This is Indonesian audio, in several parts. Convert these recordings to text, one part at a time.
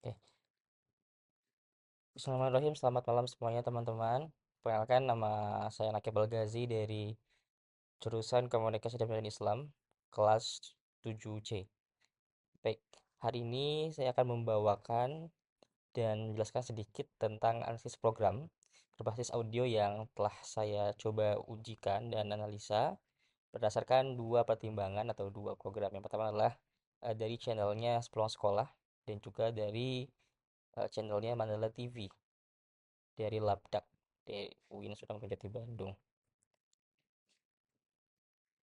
Oke, Bismillahirrahmanirrahim. Selamat malam semuanya teman-teman. Perkenalkan nama saya Nakib Al-Ghazi dari jurusan Komunikasi dan Pendidikan Islam kelas 7C. Baik, hari ini saya akan membawakan dan menjelaskan sedikit tentang analisis program berbasis audio yang telah saya coba ujikan dan analisa berdasarkan dua pertimbangan atau dua program. Yang pertama adalah dari channelnya Sepulang Sekolah dan juga dari channelnya Mandala TV dari Labdak di UIN Sunan Jati Bandung.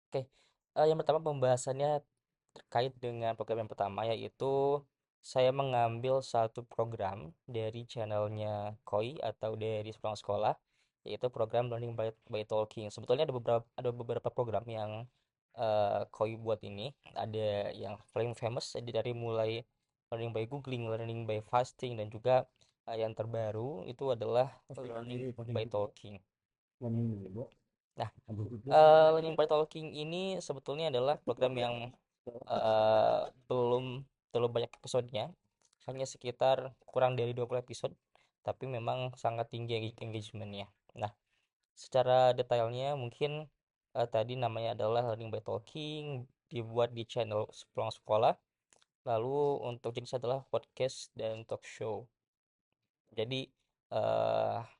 Oke, yang pertama pembahasannya terkait dengan program yang pertama yaitu saya mengambil satu program dari channelnya KOI atau dari Sepulang Sekolah yaitu program Learning by Talking. Sebetulnya ada beberapa program yang KOI buat ini. Ada yang paling famous jadi dari mulai Learning by Googling, Learning by Fasting dan juga yang terbaru itu adalah Learning by Talking. Nah, Learning by Talking ini sebetulnya adalah program yang belum terlalu banyak episodenya, hanya sekitar kurang dari 20 episode, tapi memang sangat tinggi engagementnya. Nah, secara detailnya mungkin tadi namanya adalah Learning by Talking, dibuat di channel Sepulang Sekolah, lalu untuk jenis adalah podcast dan talk show. Jadi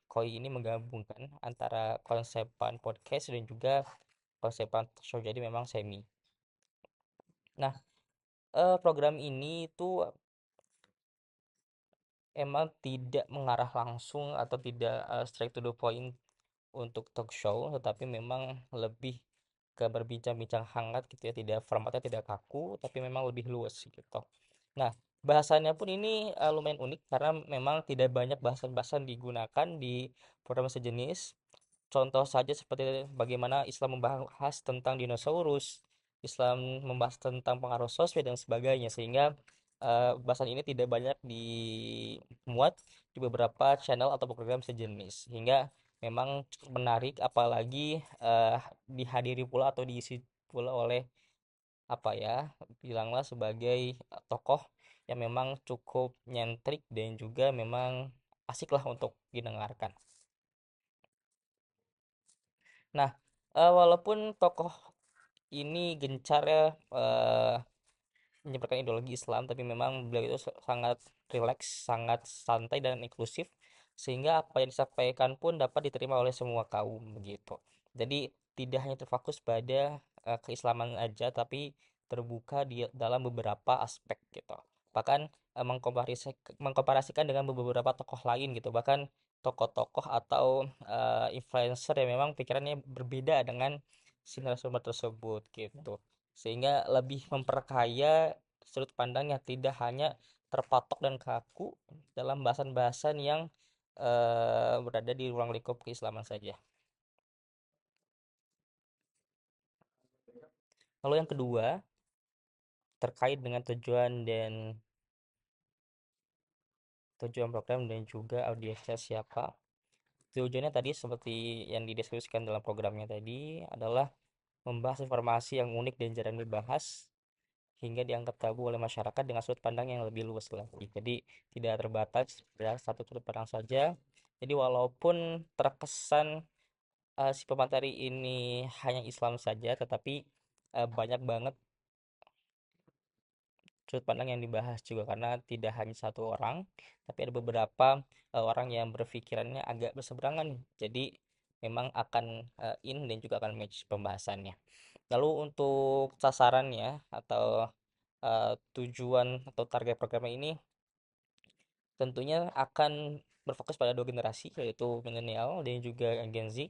Koi ini menggabungkan antara konsepan podcast dan juga konsepan talk show. Jadi memang semi. Nah, program ini tuh emang tidak mengarah langsung atau tidak straight to the point untuk talk show, tetapi memang lebih ke berbincang-bincang hangat gitu ya, tidak formatnya tidak kaku, tapi memang lebih luas gitu. Nah, bahasannya pun ini lumayan unik karena memang tidak banyak bahasan-bahasan digunakan di program sejenis. Contoh saja seperti bagaimana Islam membahas tentang dinosaurus, Islam membahas tentang pengaruh sosmed dan sebagainya, sehingga bahasan ini tidak banyak dimuat di beberapa channel atau program sejenis, sehingga memang cukup menarik, apalagi dihadiri pula atau diisi pula oleh apa ya, bilanglah sebagai tokoh yang memang cukup nyentrik dan juga memang asiklah untuk didengarkan. Nah, walaupun tokoh ini gencar ya menyebarkan ideologi Islam, tapi memang beliau itu sangat rileks, sangat santai dan inklusif, sehingga apa yang disampaikan pun dapat diterima oleh semua kaum begitu. Jadi tidak hanya terfokus pada keislaman aja, tapi terbuka di dalam beberapa aspek gitu. Bahkan mengkomparasikan dengan beberapa tokoh lain gitu, bahkan tokoh-tokoh atau influencer yang memang pikirannya berbeda dengan si narasumber tersebut gitu, sehingga lebih memperkaya sudut pandangnya, tidak hanya terpatok dan kaku dalam bahasan-bahasan yang berada di ruang lingkup keislaman saja. Lalu yang kedua terkait dengan tujuan program dan juga audiensnya siapa. Tujuannya tadi seperti yang dideskripsikan dalam programnya tadi adalah membahas informasi yang unik dan jarang dibahas hingga dianggap tabu oleh masyarakat dengan sudut pandang yang lebih luas lagi. Jadi tidak terbatas pada satu sudut pandang saja. Jadi walaupun terkesan si pemateri ini hanya Islam saja, tetapi banyak banget sudut pandang yang dibahas juga karena tidak hanya satu orang, tapi ada beberapa orang yang berpikirannya agak berseberangan. Jadi memang akan in dan juga akan match pembahasannya. Lalu untuk sasarannya atau tujuan atau target programnya ini tentunya akan berfokus pada dua generasi yaitu milenial dan juga Gen Z.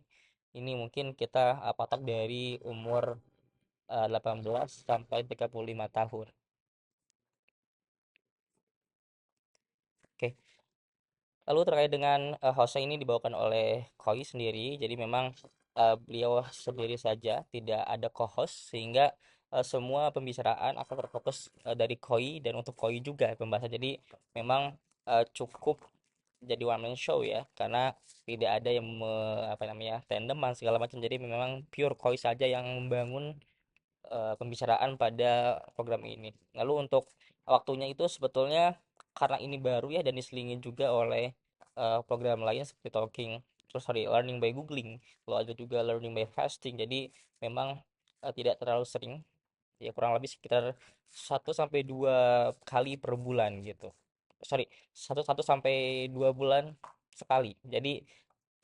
Ini mungkin kita patok dari umur 18 sampai 35 tahun. Oke, lalu terkait dengan hostnya ini dibawakan oleh Koi sendiri. Jadi memang beliau sendiri saja, tidak ada co-host sehingga semua pembicaraan akan terfokus dari Koi dan untuk Koi juga pembahasan. Jadi memang cukup jadi one man show ya karena tidak ada yang apa namanya tandeman segala macam, jadi memang pure Koi saja yang membangun pembicaraan pada program ini. Lalu untuk waktunya itu sebetulnya karena ini baru ya dan diselingi juga oleh program lain seperti Talking, terus sorry, Learning by Googling, lalu ada juga Learning by Fasting. Jadi memang tidak terlalu sering, ya kurang lebih sekitar 1 sampai 2 kali per bulan gitu. Sorry, satu satu sampai 2 bulan sekali. Jadi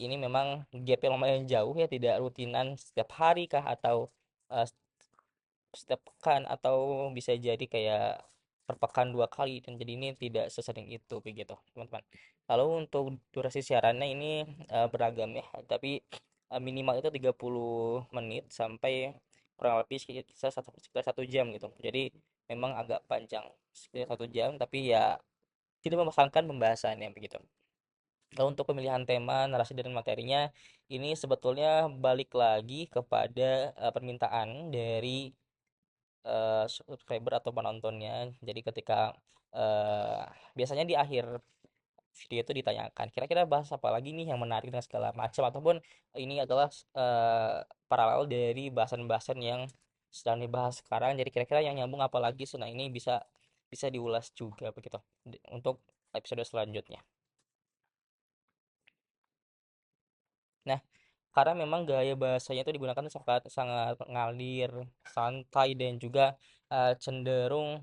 ini memang gapnya lumayan jauh ya, tidak rutinan setiap hari kah atau eh, setiap pekan, atau bisa jadi kayak per pekan 2 kali, dan jadi ini tidak sesering itu begitu teman-teman. Lalu untuk durasi siarannya ini beragam ya, tapi minimal itu 30 menit sampai kurang lebih sekitar 1 jam gitu. Jadi memang agak panjang, sekitar 1 jam, tapi ya tidak memasangkan pembahasannya begitu. Lalu untuk pemilihan tema, narasi, dan materinya ini sebetulnya balik lagi kepada permintaan dari subscriber atau penontonnya. Jadi ketika biasanya di akhir video itu ditanyakan, kira-kira bahas apa lagi nih yang menarik dan segala macam, ataupun ini adalah paralel dari bahasan-bahasan yang sedang dibahas sekarang. Jadi kira-kira yang nyambung apa lagi, nah ini bisa bisa diulas juga begitu untuk episode selanjutnya. Nah, karena memang gaya bahasanya itu digunakan sangat sangat ngalir, santai, dan juga cenderung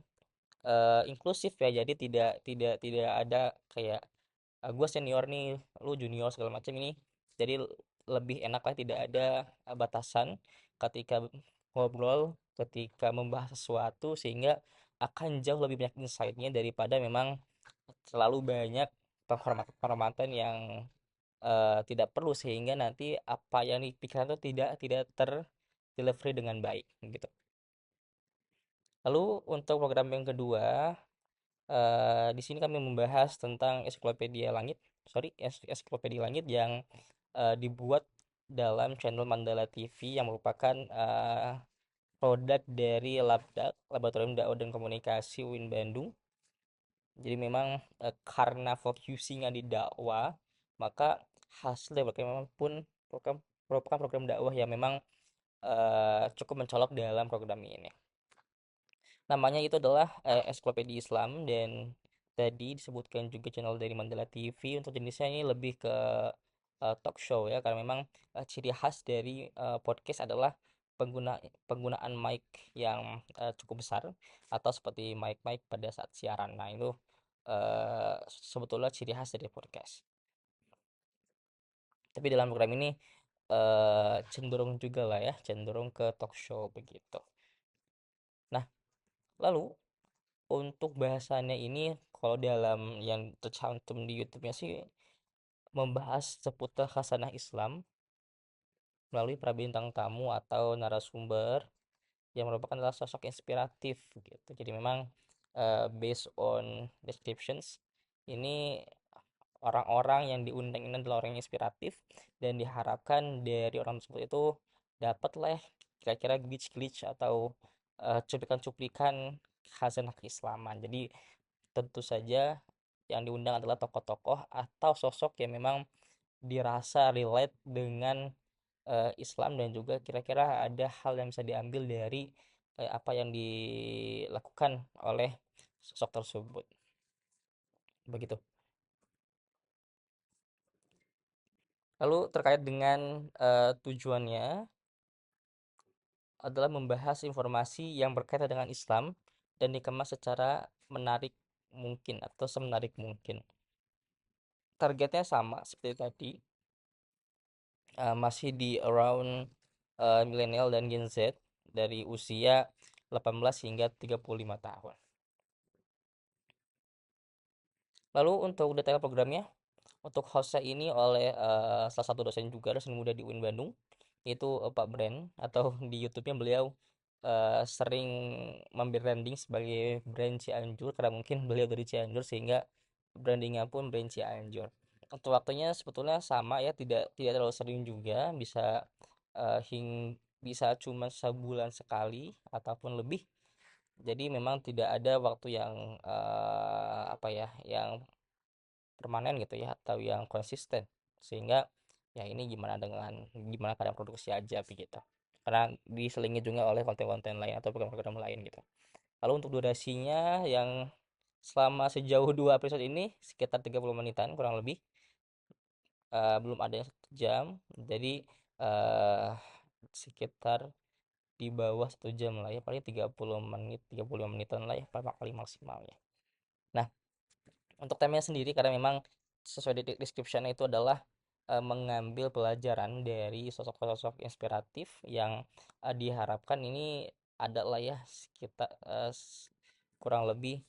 inklusif ya. Jadi tidak ada kayak gue senior nih, lu junior segala macam ini. Jadi lebih enak lah, tidak ada batasan ketika ngobrol, ketika membahas sesuatu, sehingga akan jauh lebih banyak insight-nya daripada memang terlalu banyak penghormatan yang tidak perlu, sehingga nanti apa yang dipikirkan itu tidak tidak delivery dengan baik gitu. Lalu untuk program yang kedua, di sini kami membahas tentang ensiklopedia langit yang dibuat dalam channel Mandala TV, yang merupakan produk dari Labdak, Laboratorium Dakwah dan Komunikasi UIN Bandung. Jadi memang karena focusingnya di dakwah, maka hasil dari program pun program merupakan program dakwah yang memang cukup mencolok dalam program ini. Namanya itu adalah Ensiklopedia Islam, dan tadi disebutkan juga channel dari Mandala TV. Untuk jenisnya ini lebih ke talk show ya, karena memang ciri khas dari podcast adalah penggunaan mic yang cukup besar, atau seperti mic-mic pada saat siaran. Nah, itu sebetulnya ciri khas dari podcast. Tapi dalam program ini cenderung juga lah ya, cenderung ke talk show begitu. Nah, lalu untuk bahasannya ini, kalau dalam yang tercantum di YouTube-nya sih, membahas seputar khasanah Islam melalui para bintang tamu atau narasumber yang merupakan adalah sosok inspiratif gitu. Jadi memang based on descriptions, ini orang-orang yang diundang ini adalah orang yang inspiratif, dan diharapkan dari orang tersebut itu dapat lah kira-kira glitch-glitch atau cuplikan-cuplikan khazanah keislaman. Jadi tentu saja yang diundang adalah tokoh-tokoh atau sosok yang memang dirasa relate dengan Islam, dan juga kira-kira ada hal yang bisa diambil dari apa yang dilakukan oleh sosok tersebut. Begitu. Lalu terkait dengan tujuannya adalah membahas informasi yang berkaitan dengan Islam dan dikemas secara menarik mungkin atau semenarik mungkin. Targetnya sama seperti tadi, masih di around milenial dan Gen Z dari usia 18 hingga 35 tahun. Lalu untuk detail programnya, untuk hostnya ini oleh salah satu dosen muda di UIN Bandung, yaitu Pak Bren, atau di YouTube-nya beliau sering membranding sebagai brand Cianjur, karena mungkin beliau dari Cianjur sehingga brandingnya pun brand Cianjur. Untuk waktunya sebetulnya sama ya, tidak tidak terlalu sering juga, bisa bisa cuma sebulan sekali ataupun lebih. Jadi memang tidak ada waktu yang apa ya, yang permanen gitu ya, atau yang konsisten, sehingga ya ini gimana keadaan produksi aja begitu, karena diselingi juga oleh konten-konten lain atau program-program lain gitu. Lalu untuk durasinya yang selama sejauh 2 episode ini sekitar 30 menitan kurang lebih, belum ada yang 1 jam, jadi eh sekitar di bawah 1 jam lah ya, paling 30 menit 35 menitan lah ya paling maksimal ya. Nah, untuk temanya sendiri karena memang sesuai di description itu adalah mengambil pelajaran dari sosok-sosok inspiratif yang diharapkan ini adalah ya kita kurang lebih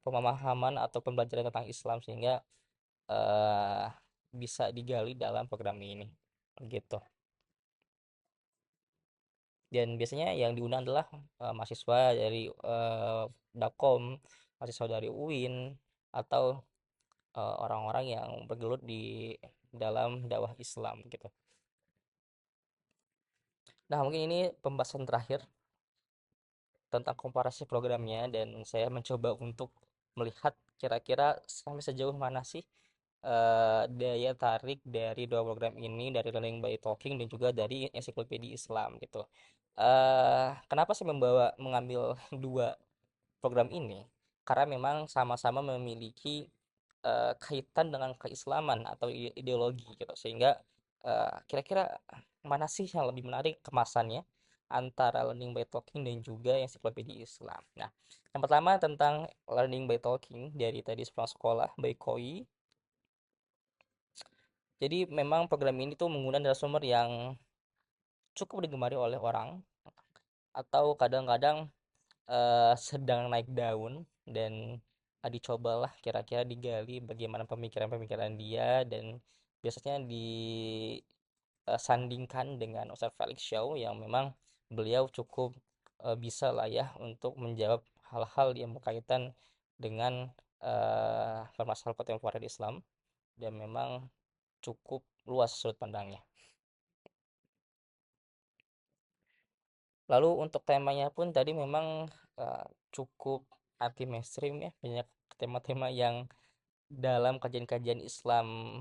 pemahaman atau pembelajaran tentang Islam sehingga eh, bisa digali dalam program ini gitu. Dan biasanya yang diundang adalah mahasiswa dari Dakom, mahasiswa dari UIN, atau orang-orang yang bergelut di dalam dakwah Islam gitu. Nah, mungkin ini pembahasan terakhir tentang komparasi programnya dan saya mencoba untuk melihat kira-kira sampai sejauh mana sih daya tarik dari dua program ini, dari Learning by Talking dan juga dari ensiklopedia Islam gitu. Kenapa saya mengambil dua program ini? Karena memang sama-sama memiliki kaitan dengan keislaman atau ideologi gitu. Sehingga kira-kira mana sih yang lebih menarik kemasannya antara Learning by Talking dan juga ensiklopedia Islam. Nah, yang pertama tentang Learning by Talking dari tadi sepulang sekolah by Koi. Jadi memang program ini tuh menggunakan narasumber yang cukup digemari oleh orang atau kadang-kadang sedang naik daun dan dicobalah kira-kira digali bagaimana pemikiran-pemikiran dia dan biasanya disandingkan dengan Ustadz Felix Shaw yang memang beliau cukup bisa lah ya untuk menjawab hal-hal yang berkaitan dengan permasalahan kontemporer Islam dan memang cukup luas sudut pandangnya. Lalu untuk temanya pun tadi memang cukup anti mainstream ya, banyak tema-tema yang dalam kajian-kajian Islam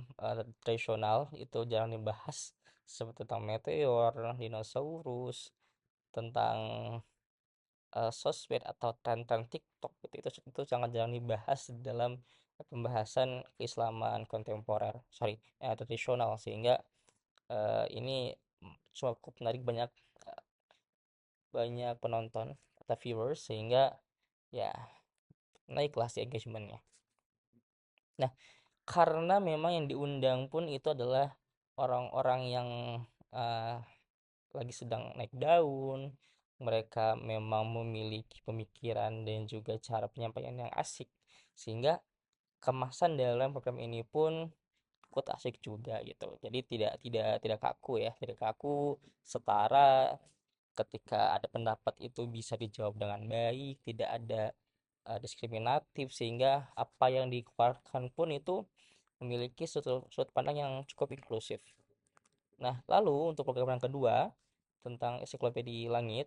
tradisional itu jarang dibahas seperti tentang meteor, dinosaurus, tentang sosmed atau tren-tren TikTok gitu. Itu sangat jarang dibahas dalam pembahasan keislaman kontemporer, sorry, tradisional sehingga ini cukup menarik banyak banyak penonton atau viewers sehingga ya naiklah si engagementnya. Nah, karena memang yang diundang pun itu adalah orang-orang yang eh, lagi sedang naik daun, mereka memang memiliki pemikiran dan juga cara penyampaian yang asik, sehingga kemasan dalam program ini pun ikut asik juga gitu. Jadi tidak kaku ya, tidak kaku, setara. Ketika ada pendapat itu bisa dijawab dengan baik, tidak ada diskriminatif sehingga apa yang dikeluarkan pun itu memiliki sudut pandang yang cukup inklusif. Nah, lalu untuk program yang kedua tentang ensiklopedia langit,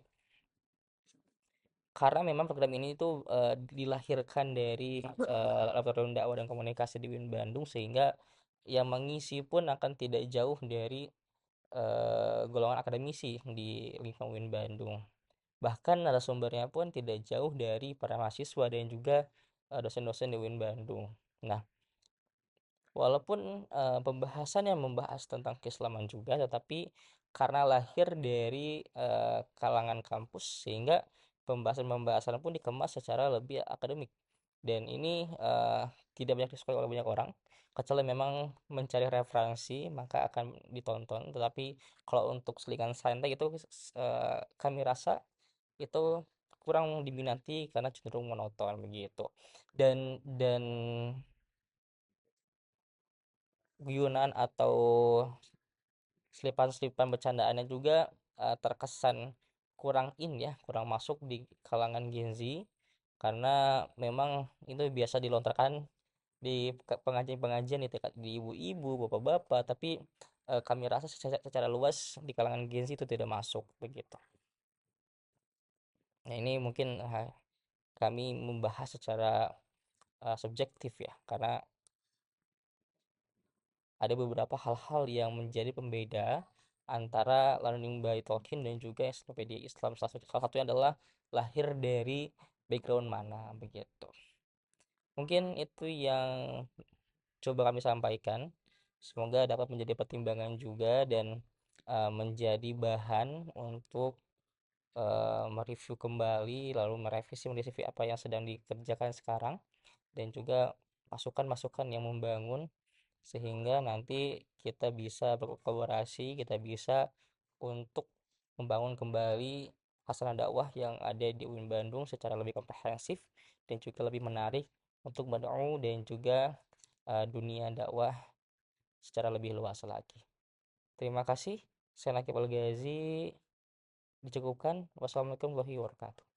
karena memang program ini itu dilahirkan dari Laboratorium Dakwah dan Komunikasi di UIN Bandung sehingga yang mengisi pun akan tidak jauh dari golongan akademisi di lingkungan UIN Bandung. Bahkan narasumbernya pun tidak jauh dari para mahasiswa dan juga dosen-dosen di UIN Bandung. Nah, walaupun pembahasannya membahas tentang keislaman juga, tetapi karena lahir dari kalangan kampus sehingga pembahasan-pembahasan pun dikemas secara lebih akademik. Dan ini tidak banyak disukai oleh banyak orang, kecuali memang mencari referensi maka akan ditonton. Tetapi kalau untuk selingan santai itu kami rasa itu kurang diminati karena cenderung monoton begitu. Dan guyonan atau selipan-selipan bercandaannya juga terkesan kurang in ya, kurang masuk di kalangan Gen Z karena memang itu biasa dilontarkan di pengajian-pengajian di ibu-ibu, bapak-bapak, tapi kami rasa secara luas di kalangan Gen Z itu tidak masuk begitu. Nah, ini mungkin kami membahas secara subjektif ya, karena ada beberapa hal-hal yang menjadi pembeda antara Learning by Tolkien dan juga ensiklopedia Islam. Salah satunya adalah lahir dari background mana begitu. Mungkin itu yang coba kami sampaikan. Semoga dapat menjadi pertimbangan juga dan menjadi bahan untuk mereview kembali lalu merevisi apa yang sedang dikerjakan sekarang dan juga masukan-masukan yang membangun sehingga nanti kita bisa berkolaborasi, kita bisa untuk membangun kembali hasanah dakwah yang ada di UIN Bandung secara lebih komprehensif dan juga lebih menarik untuk mendu dan juga dunia dakwah secara lebih luas lagi. Terima kasih. Saya Nakib Al Ghazi, dicukupkan. Wassalamualaikum warahmatullahi wabarakatuh.